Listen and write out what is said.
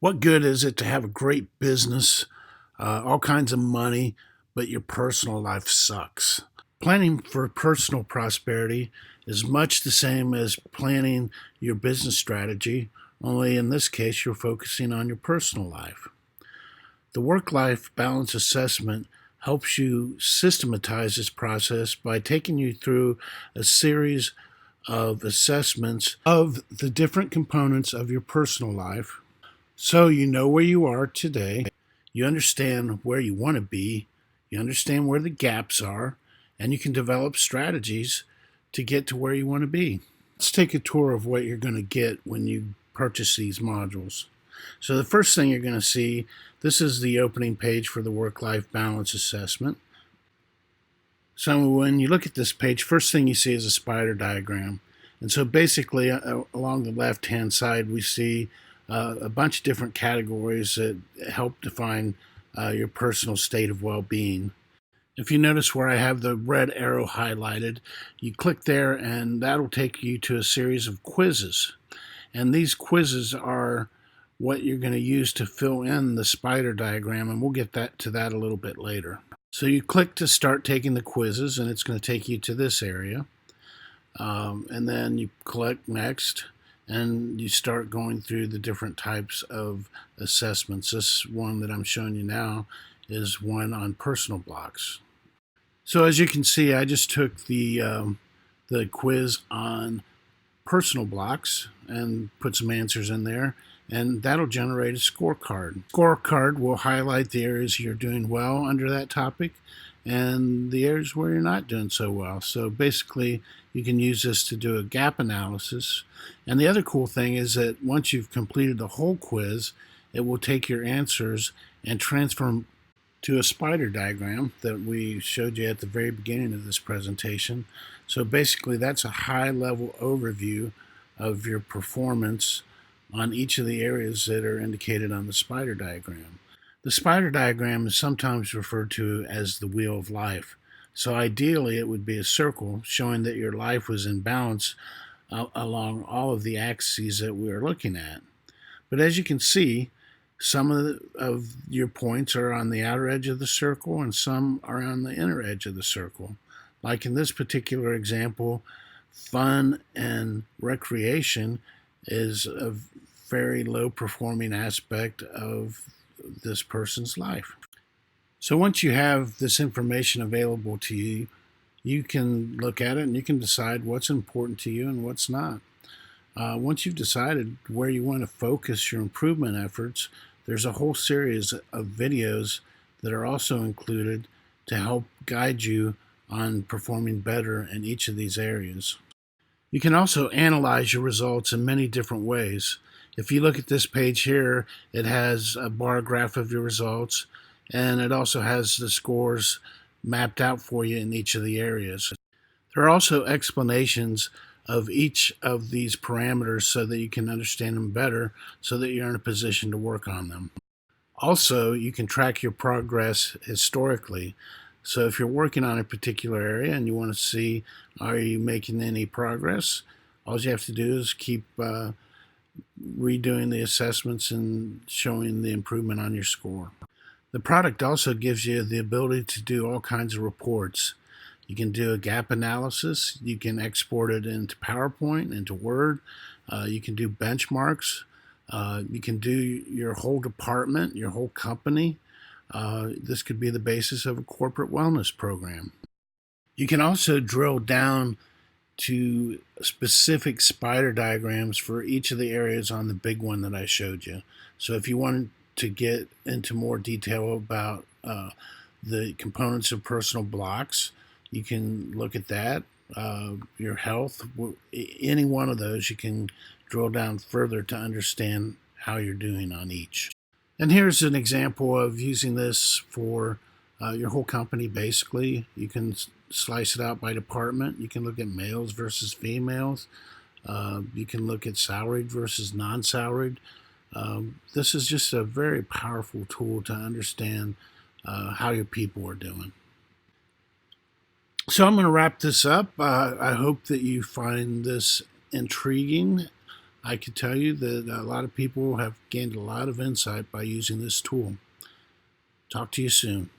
What good is it to have a great business, all kinds of money, but your personal life sucks? Planning for personal prosperity is much the same as planning your business strategy, only in this case, you're focusing on your personal life. The work life balance assessment helps you systematize this process by taking you through a series of assessments of the different components of your personal life so you know where you are today, you understand where you want to be, you understand where the gaps are, and you can develop strategies to get to where you want to be. Let's take a tour of what you're going to get when you purchase these modules. So the first thing you're going to see, this is the opening page for the work-life balance assessment. So when you look at this page, first thing you see is a spider diagram. And so basically along the left-hand side, we see a bunch of different categories that help define your personal state of well-being. If you notice where I have the red arrow highlighted, you click there and that'll take you to a series of quizzes. And these quizzes are what you're going to use to fill in the spider diagram, and we'll get to that a little bit later. So you click to start taking the quizzes, and it's going to take you to this area. And then you click next, and you start going through the different types of assessments. This one that I'm showing you now is one on personal blocks. So as you can see, I just took the quiz on personal blocks and put some answers in there, and that'll generate a scorecard. Scorecard will highlight the areas you're doing well under that topic and the areas where you're not doing so well. So basically, you can use this to do a gap analysis. And the other cool thing is that once you've completed the whole quiz, it will take your answers and transform to a spider diagram that we showed you at the very beginning of this presentation. So basically, that's a high-level overview of your performance on each of the areas that are indicated on the spider diagram. The spider diagram is sometimes referred to as the wheel of life. So ideally, it would be a circle showing that your life was in balance along all of the axes that we are looking at. But as you can see, some of your points are on the outer edge of the circle and some are on the inner edge of the circle. Like in this particular example, fun and recreation is a very low performing aspect of this person's life. So once you have this information available to you, you can look at it and you can decide what's important to you and what's not. Once you've decided where you want to focus your improvement efforts, there's a whole series of videos that are also included to help guide you on performing better in each of these areas. You can also analyze your results in many different ways. If you look at this page here, it has a bar graph of your results, and it also has the scores mapped out for you in each of the areas. There are also explanations of each of these parameters so that you can understand them better so that you're in a position to work on them. Also, you can track your progress historically. So if you're working on a particular area and you want to see, are you making any progress, all you have to do is keep redoing the assessments and showing the improvement on your score. The product also gives you the ability to do all kinds of reports. You can do a gap analysis, you can export it into PowerPoint, into Word, you can do benchmarks, you can do your whole department, your whole company. This could be the basis of a corporate wellness program. You can also drill down to specific spider diagrams for each of the areas on the big one that I showed you. So if you wanted to get into more detail about the components of personal blocks, you can look at that. Your health, any one of those, you can drill down further to understand how you're doing on each. And here's an example of using this for your whole company, basically. You can slice it out by department. You can look at males versus females. You can look at salaried versus non-salaried. This is just a very powerful tool to understand how your people are doing. So I'm going to wrap this up. I hope that you find this intriguing. I can tell you that a lot of people have gained a lot of insight by using this tool. Talk to you soon.